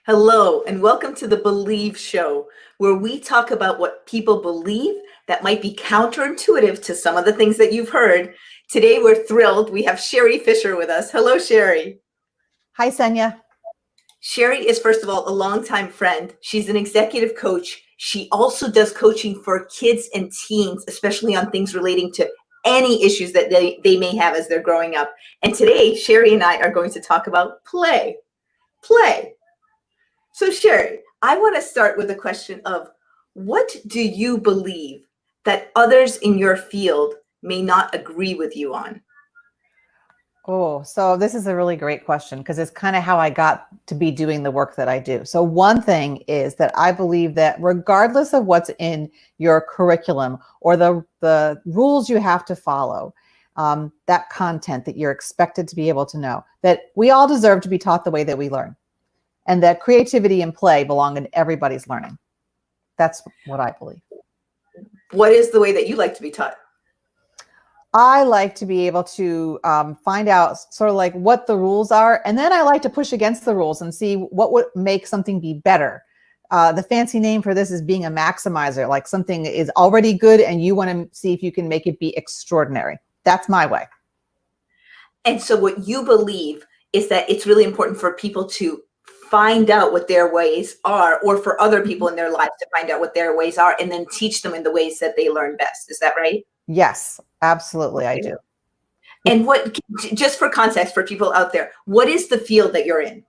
Hello, and welcome to the Believe Show, where we talk about what people believe that might be counterintuitive to some of the things that you've heard. Today, we're thrilled. We have Sherri Fisher with us. Hello, Sherri. Hi, Senya. Sherri is, first of all, a longtime friend. She's an executive coach. She also does coaching for kids and teens, especially on things relating to any issues that they may have as they're growing up. And today, Sherri and I are going to talk about play. Play. So, Sherri, I want to start with a question of what do you believe that others in your field may not agree with you on? Oh, so this is a really great question because it's kind of how I got to be doing the work that I do. So one thing is that I believe that regardless of what's in your curriculum or the rules you have to follow, that content that you're expected to be able to know, that we all deserve to be taught the way that we learn, and that creativity and play belong in everybody's learning. That's what I believe. What is the way that you like to be taught? I like to be able to find out sort of like what the rules are. And then I like to push against the rules and see what would make something be better. The fancy name for this is being a maximizer, like something is already good and you want to see if you can make it be extraordinary. That's my way. And so what you believe is that it's really important for people to find out what their ways are, or for other people in their lives to find out what their ways are and then teach them in the ways that they learn best. Is that right? Yes, absolutely. I do. And what, just for context for people out there, what is the field that you're in?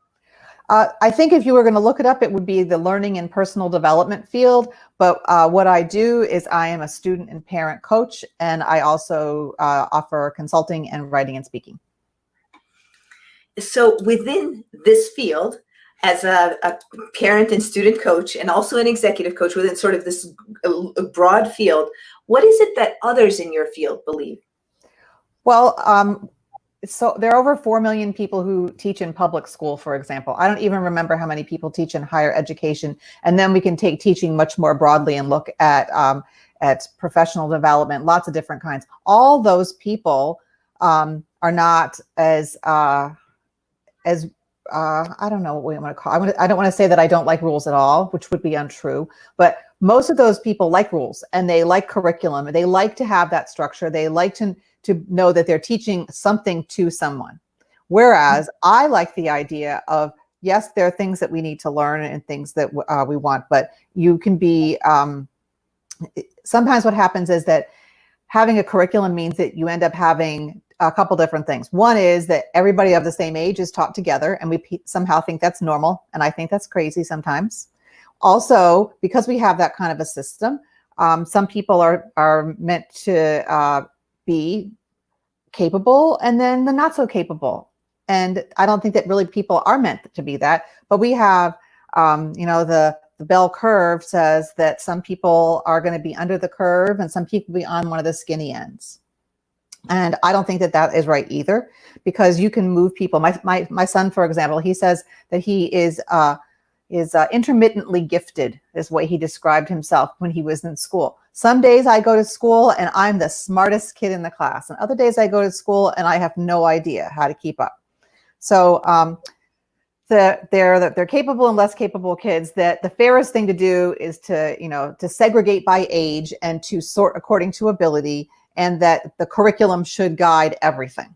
I think if you were going to look it up, it would be the learning and personal development field. But what I do is I am a student and parent coach, and I also offer consulting and writing and speaking. So within this field, as a parent and student coach, and also an executive coach within sort of this broad field, what is it that others in your field believe? Well, so there are over 4 million people who teach in public school, for example. I don't even remember how many people teach in higher education. And then we can take teaching much more broadly and look at professional development, lots of different kinds. All those people are not as I don't know what we want to call it. I don't want to say that I don't like rules at all, which would be untrue. But most of those people like rules and they like curriculum. They like to have that structure. They like to know that they're teaching something to someone. Whereas I like the idea of, yes, there are things that we need to learn and things that we want, but you can be, sometimes what happens is that having a curriculum means that you end up having a couple different things. One is that everybody of the same age is taught together and we somehow think that's normal. And I think that's crazy sometimes. Also, because we have that kind of a system, some people are meant to be capable and then the not so capable. And I don't think that really people are meant to be that, but we have, the bell curve says that some people are going to be under the curve and some people be on one of the skinny ends. And I don't think that that is right either, because you can move people. My son, for example, he says that he is intermittently gifted, is the way he described himself when he was in school. Some days I go to school and I'm the smartest kid in the class. And other days I go to school and I have no idea how to keep up. So they're capable and less capable kids, that the fairest thing to do is to segregate by age and to sort according to ability, and that the curriculum should guide everything.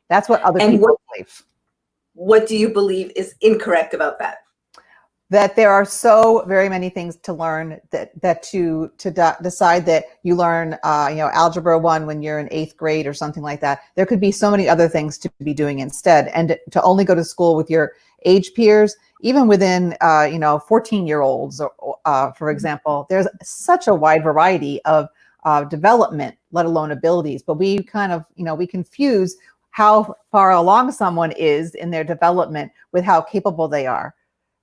That's what other people believe. What do you believe is incorrect about that? That there are so very many things to learn that to decide that you learn algebra 1 when you're in 8th grade or something like that. There could be so many other things to be doing instead, and to only go to school with your age peers, even within 14-year-olds, for example. There's such a wide variety of development, let alone abilities. But we kind of we confuse how far along someone is in their development with how capable they are.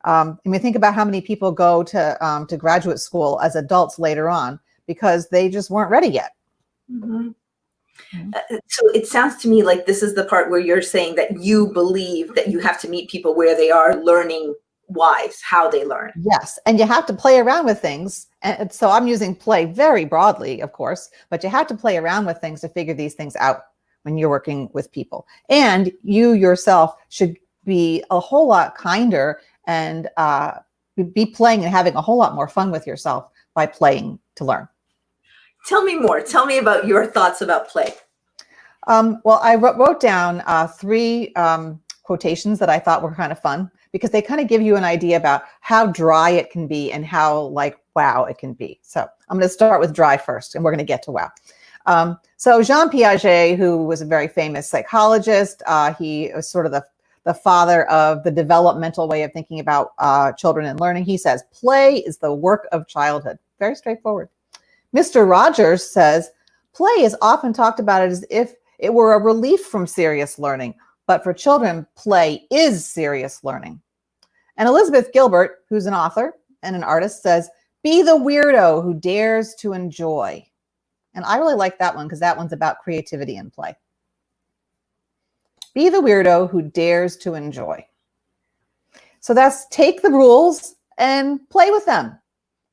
I mean, think about how many people go to graduate school as adults later on because they just weren't ready yet. Mm-hmm. So it sounds to me like this is the part where you're saying that you believe that you have to meet people where they are learning wise, how they learn. Yes, and you have to play around with things. And so I'm using play very broadly, of course, but you have to play around with things to figure these things out when you're working with people. And you yourself should be a whole lot kinder and be playing and having a whole lot more fun with yourself by playing to learn. Tell me more. Tell me about your thoughts about play. Well, I wrote down 3 quotations that I thought were kind of fun, because they kind of give you an idea about how dry it can be and how like wow it can be. So I'm going to start with dry first, and we're going to get to wow. So Jean Piaget, who was a very famous psychologist, he was sort of the father of the developmental way of thinking about children and learning. He says, play is the work of childhood. Very straightforward. Mr. Rogers says, play is often talked about as if it were a relief from serious learning, but for children, play is serious learning. And Elizabeth Gilbert, who's an author and an artist, says, be the weirdo who dares to enjoy. And I really like that one because that one's about creativity and play. Be the weirdo who dares to enjoy. So that's take the rules and play with them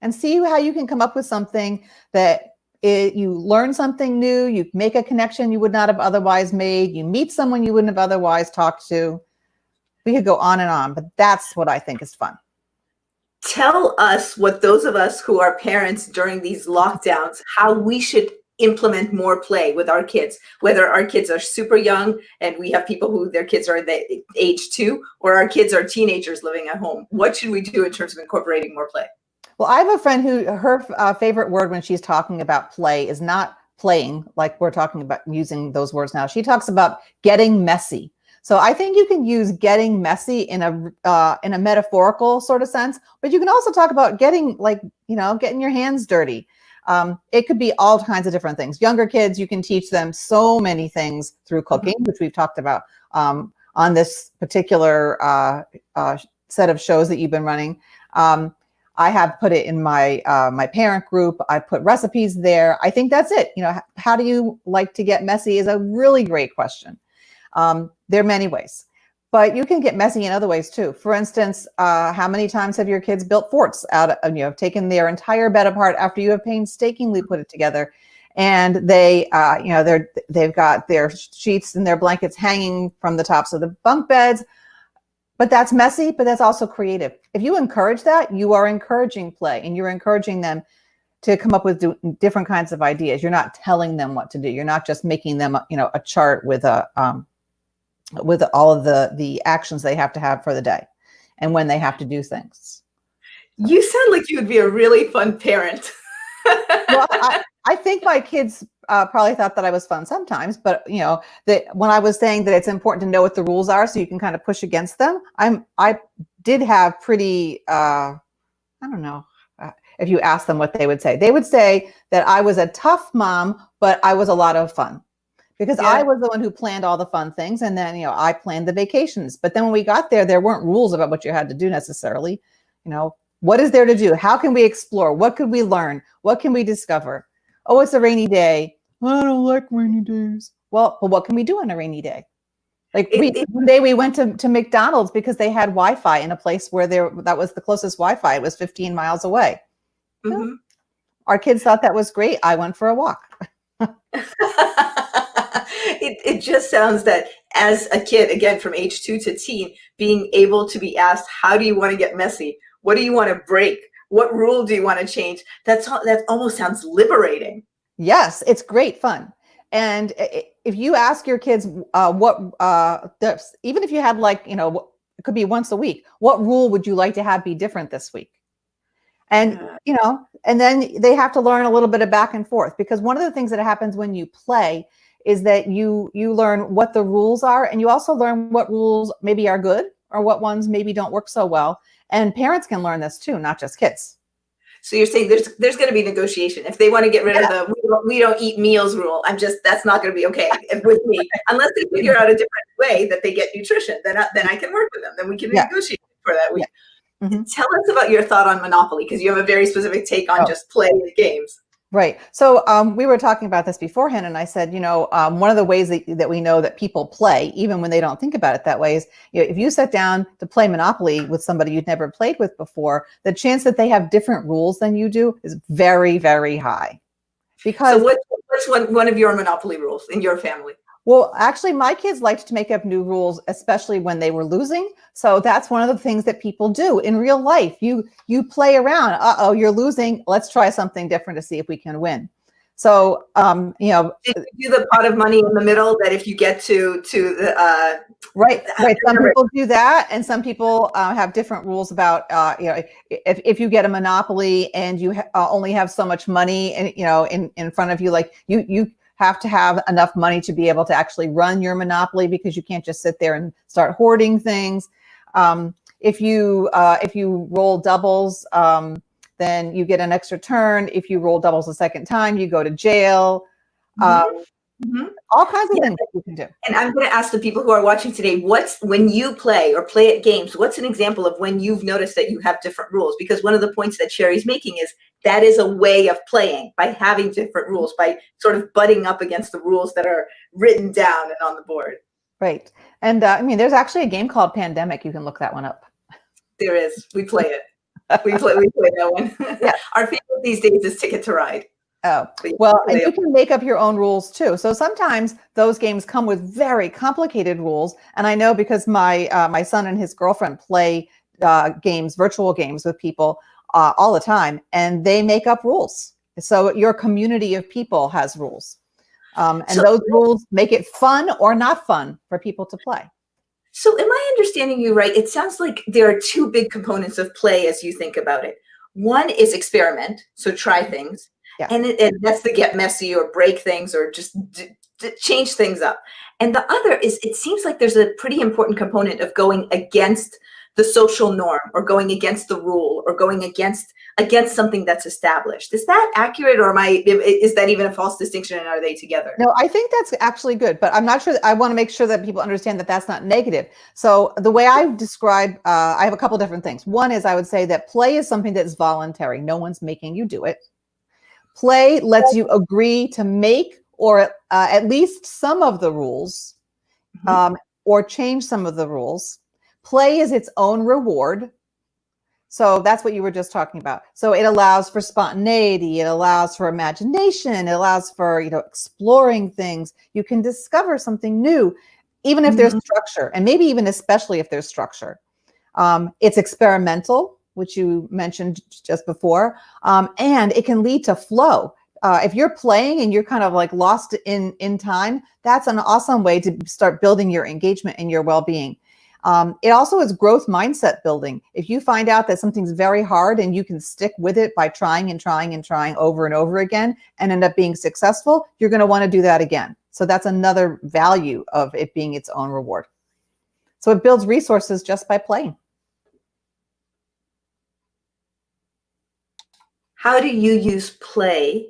and see how you can come up with something that you learn something new, you make a connection you would not have otherwise made, you meet someone you wouldn't have otherwise talked to. We could go on and on, but that's what I think is fun. Tell us what those of us who are parents during these lockdowns, how we should implement more play with our kids, whether our kids are super young and we have people who their kids are the age 2, or our kids are teenagers living at home. What should we do in terms of incorporating more play? Well, I have a friend who her favorite word when she's talking about play is not playing like we're talking about using those words now. She talks about getting messy. So I think you can use getting messy in a metaphorical sort of sense, but you can also talk about getting getting your hands dirty. It could be all kinds of different things. Younger kids, you can teach them so many things through cooking, which we've talked about on this particular set of shows that you've been running. I have put it in my my parent group. I put recipes there. I think that's it. How do you like to get messy is a really great question. There are many ways, but you can get messy in other ways too. For instance, how many times have your kids built forts out of, taken their entire bed apart after you have painstakingly put it together, and they've got their sheets and their blankets hanging from the tops of the bunk beds. But that's messy, but that's also creative. If you encourage that, you are encouraging play, and you're encouraging them to come up with different kinds of ideas. You're not telling them what to do. You're not just making them, a chart with all of the actions they have to have for the day and when they have to do things. You sound like you would be a really fun parent. Well, I think my kids probably thought that I was fun sometimes, but that when I was saying that it's important to know what the rules are so you can kind of push against them, I did have pretty, I don't know, if you ask them what they would say that I was a tough mom, but I was a lot of fun. Because I was the one who planned all the fun things, and then I planned the vacations. But then when we got there weren't rules about what you had to do necessarily. What is there to do? How can we explore? What could we learn? What can we discover? Oh, it's a rainy day. I don't like rainy days. Well, what can we do on a rainy day? Like one day we went to McDonald's because they had Wi-Fi in a place where that was the closest Wi-Fi. It was 15 miles away. Mm-hmm. Our kids thought that was great. I went for a walk. It just sounds that as a kid, again, from age 2 to teen, being able to be asked, how do you want to get messy? What do you want to break? What rule do you want to change? That almost sounds liberating. Yes, it's great fun. And if you ask your kids even if you had it could be once a week, what rule would you like to have be different this week? And, and then they have to learn a little bit of back and forth, because one of the things that happens when you play is that you learn what the rules are, and you also learn what rules maybe are good or what ones maybe don't work so well. And parents can learn this too, not just kids. So you're saying there's going to be negotiation. If they want to get rid of the we don't eat meals rule, that's not going to be okay with me unless they figure out a different way that they get nutrition. Then I can work with them. Then we can negotiate for that week. Yeah. Mm-hmm. Tell us about your thought on Monopoly, because you have a very specific take on just playing the games. Right. So we were talking about this beforehand, and I said, one of the ways that we know that people play, even when they don't think about it that way, is if you sit down to play Monopoly with somebody you'd never played with before, the chance that they have different rules than you do is very, very high. Because so what's one of your Monopoly rules in your family? Well, actually, my kids liked to make up new rules, especially when they were losing. So that's one of the things that people do in real life. You play around. Uh-oh, you're losing. Let's try something different to see if we can win. So, Did you do the pot of money in the middle that if you get to the right. Some people do that, and some people have different rules about if you get a monopoly and you only have so much money, and in front of you, like you have to have enough money to be able to actually run your monopoly, because you can't just sit there and start hoarding things. If you roll doubles, then you get an extra turn. If you roll doubles a second time, you go to jail. All kinds of things that you can do. And I'm going to ask the people who are watching today, when you play or play at games, what's an example of when you've noticed that you have different rules? Because one of the points that Sherri's making is that is a way of playing, by having different rules, by sort of butting up against the rules that are written down and on the board. Right. And there's actually a game called Pandemic. You can look that one up. There is. We play it. We play that one. Yeah. Our favorite these days is Ticket to Ride. Oh, well, and you can make up your own rules too. So sometimes those games come with very complicated rules. And I know because my son and his girlfriend play virtual games with people all the time, and they make up rules. So your community of people has rules. Those rules make it fun or not fun for people to play. So am I understanding you right? It sounds like there are two big components of play as you think about it. One is experiment, so try things. Yeah. And that's the get messy or break things or just change things up. And the other is, it seems like there's a pretty important component of going against the social norm, or going against the rule, or going against something that's established. Is that accurate, or is that even a false distinction, and are they together? No, I think that's actually good, but I'm not sure. I want to make sure that people understand that that's not negative. So the way I describe, I have a couple different things. One is, I would say that play is something that's voluntary. No one's making you do it. Play lets you agree to make or at least some of the rules, or change some of the rules. Play is its own reward. So that's what you were just talking about. So it allows for spontaneity. It allows for imagination. It allows for, exploring things. You can discover something new, even if there's structure, and maybe even especially if there's structure. It's experimental, which you mentioned just before, and it can lead to flow. If you're playing and you're kind of like lost in time, that's an awesome way to start building your engagement and your well-being. It also is growth mindset building. If you find out that something's very hard and you can stick with it by trying and trying and trying over and over again and end up being successful, you're going to want to do that again. So that's another value of it being its own reward. So it builds resources just by playing. How do you use play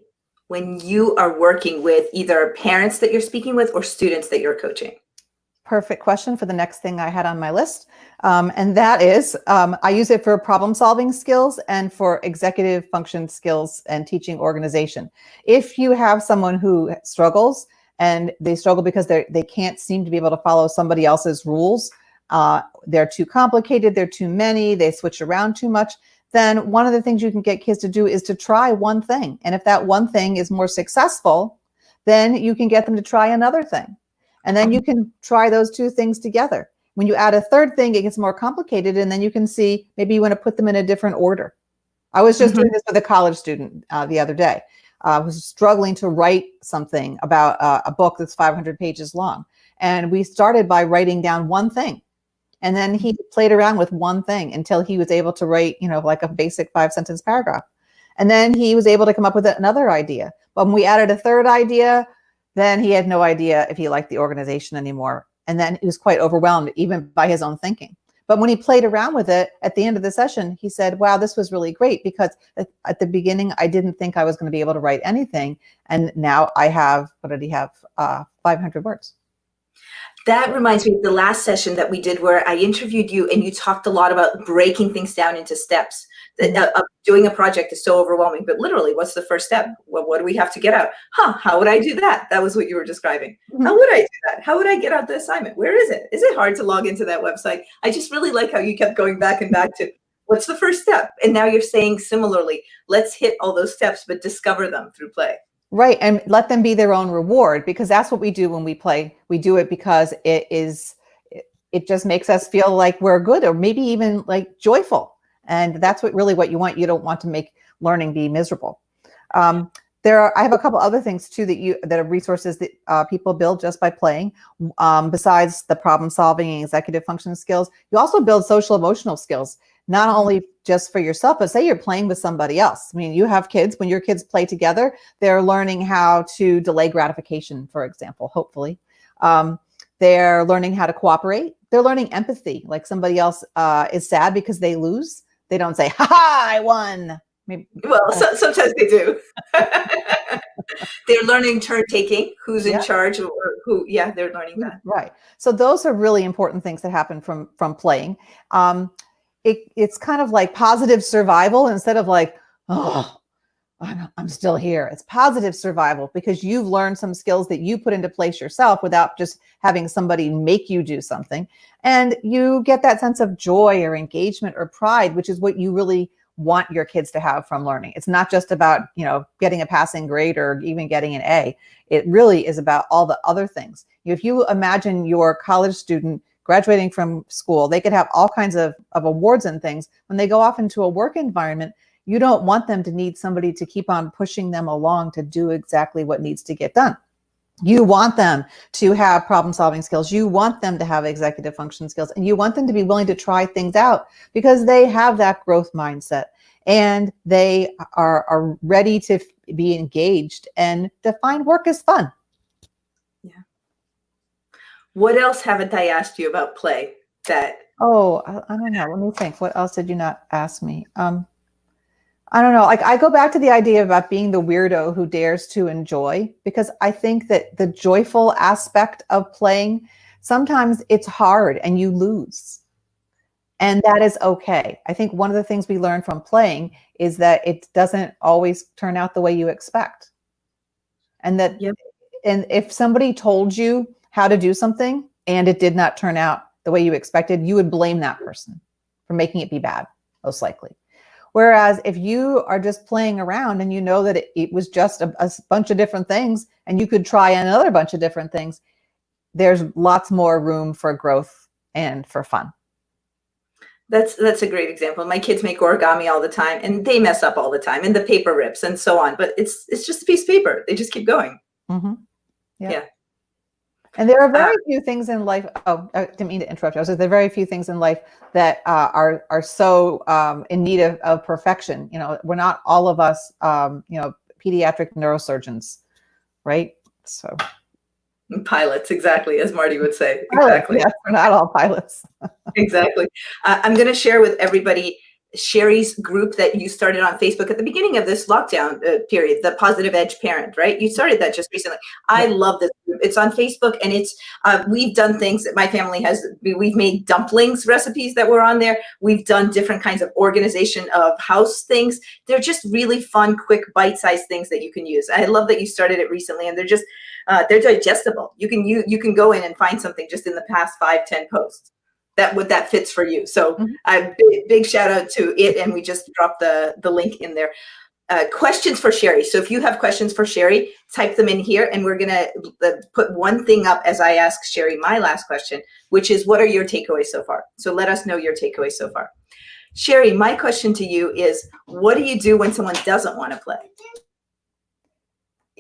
when you are working with either parents that you're speaking with or students that you're coaching? Perfect question for the next thing I had on my list. And that is, I use it for problem solving skills and for executive function skills and teaching organization. If you have someone who struggles, and they struggle because they can't seem to be able to follow somebody else's rules, they're too complicated, they're too many, they switch around too much, then one of the things you can get kids to do is to try one thing. And if that one thing is more successful, then you can get them to try another thing. And then you can try those two things together. When you add a third thing, it gets more complicated, and then you can see maybe you want to put them in a different order. I was just doing this with a college student the other day. I was struggling to write something about a book that's 500 pages long. And we started by writing down one thing. And then he played around with one thing until he was able to write, like a basic 5-sentence paragraph. And then he was able to come up with another idea. But when we added a third idea, then he had no idea if he liked the organization anymore. And then he was quite overwhelmed even by his own thinking. But when he played around with it at the end of the session, he said, wow, this was really great, because at the beginning, I didn't think I was going to be able to write anything. And now I have, 500 words. That reminds me of the last session that we did where I interviewed you and you talked a lot about breaking things down into steps. Doing a project is so overwhelming, but literally, what's the first step? Well, what do we have to get out? How would I do that? That was what you were describing. How would I do that? How would I get out the assignment? Where is it? Is it hard to log into that website? I just really like how you kept going back and back to what's the first step? And now you're saying similarly, let's hit all those steps, but discover them through play. Right. And let them be their own reward, because that's what we do when we play. We do it because it just makes us feel like we're good, or maybe even like joyful. And that's what you want. You don't want to make learning be miserable. Um, I have a couple other things too that are resources that people build just by playing. Besides the problem solving and executive function skills, you also build social emotional skills, not only just for yourself, but say you're playing with somebody else. I mean, you have kids. When your kids play together, they're learning how to delay gratification, for example, hopefully. They're learning how to cooperate. They're learning empathy. Like somebody else is sad because they lose. They don't say, "Ha ha, I won." Maybe, Well, sometimes they do. They're learning turn taking, who's in yeah. charge, or who. Yeah, they're learning that. Right. So those are really important things that happen from playing. It's kind of like positive survival instead of like, oh, I'm still here. It's positive survival because you've learned some skills that you put into place yourself without just having somebody make you do something. And you get that sense of joy or engagement or pride, which is what you really want your kids to have from learning. It's not just about, getting a passing grade or even getting an A. It really is about all the other things. If you imagine your college student graduating from school, they could have all kinds of awards and things. When they go off into a work environment, you don't want them to need somebody to keep on pushing them along to do exactly what needs to get done. You want them to have problem solving skills. You want them to have executive function skills, and you want them to be willing to try things out because they have that growth mindset and they are ready to be engaged and to find work as fun. Yeah. What else haven't I asked you about play that? Oh, I don't know. Let me think. What else did you not ask me? I don't know. Like I go back to the idea about being the weirdo who dares to enjoy, because I think that the joyful aspect of playing, sometimes it's hard and you lose. And that is okay. I think one of the things we learn from playing is that it doesn't always turn out the way you expect. And that, Yep. and if somebody told you how to do something and it did not turn out the way you expected, you would blame that person for making it be bad, most likely. Whereas if you are just playing around and you know that it was just a bunch of different things and you could try another bunch of different things, there's lots more room for growth and for fun. That's a great example. My kids make origami all the time and they mess up all the time and the paper rips and so on, but it's just a piece of paper. They just keep going. Mm-hmm. Yeah. And there are very few things in life. Oh, I didn't mean to interrupt you. I was like, there are very few things in life that are so in need of perfection. We're not all of us, pediatric neurosurgeons, right? So pilots, exactly, as Marty would say. Exactly. Yes, we're not all pilots. Exactly. I'm going to share with everybody Sherri's group that you started on Facebook at the beginning of this lockdown period, the Positive Edge Parent, right? You started that just recently. I love this group. It's on Facebook, and it's we've done things that my family has. We've made dumplings recipes that were on there. We've done different kinds of organization of house things. They're just really fun, quick, bite-sized things that you can use. I love that you started it recently, and they're just they're digestible. You can go in and find something just in the past 5-10 posts that fits for you. So big shout out to it. And we just dropped the link in there. Questions for Sherri. So if you have questions for Sherri, type them in here, and we're going to put one thing up as I ask Sherri my last question, which is, what are your takeaways so far? So let us know your takeaways so far. Sherri, my question to you is, what do you do when someone doesn't want to play?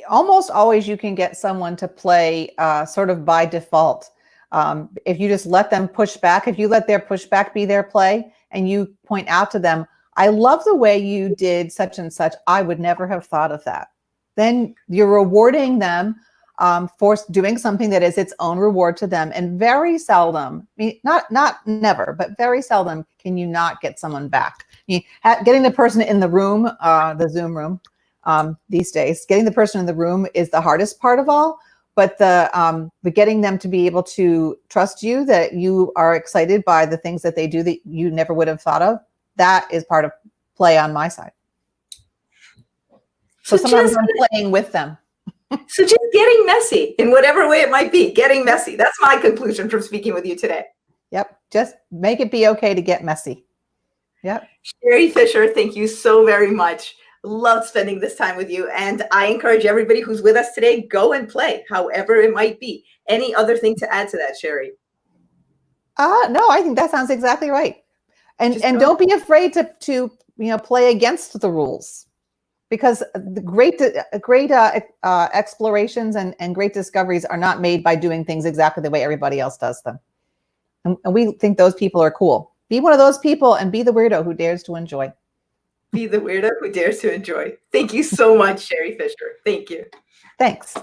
Almost always you can get someone to play sort of by default. If you just let them push back, if you let their pushback be their play and you point out to them, I love the way you did such and such. I would never have thought of that. Then you're rewarding them for doing something that is its own reward to them. And very seldom, I mean, not never, but very seldom can you not get someone back. Getting the person in the room, the Zoom room these days, getting the person in the room is the hardest part of all. But the getting them to be able to trust you, that you are excited by the things that they do that you never would have thought of, that is part of play on my side. So sometimes I'm playing with them. So just getting messy in whatever way it might be, getting messy. That's my conclusion from speaking with you today. Yep. Just make it be okay to get messy. Yep. Sherri Fisher, thank you so very much. Loved spending this time with you. And I encourage everybody who's with us today, go and play, however it might be. Any other thing to add to that, Sherri? No, I think that sounds exactly right. And Just don't be afraid to play against the rules, because the great explorations and great discoveries are not made by doing things exactly the way everybody else does them. And we think those people are cool. Be one of those people and be the weirdo who dares to enjoy. Be the weirdo who dares to enjoy. Thank you so much, Sherri Fisher. Thank you. Thanks.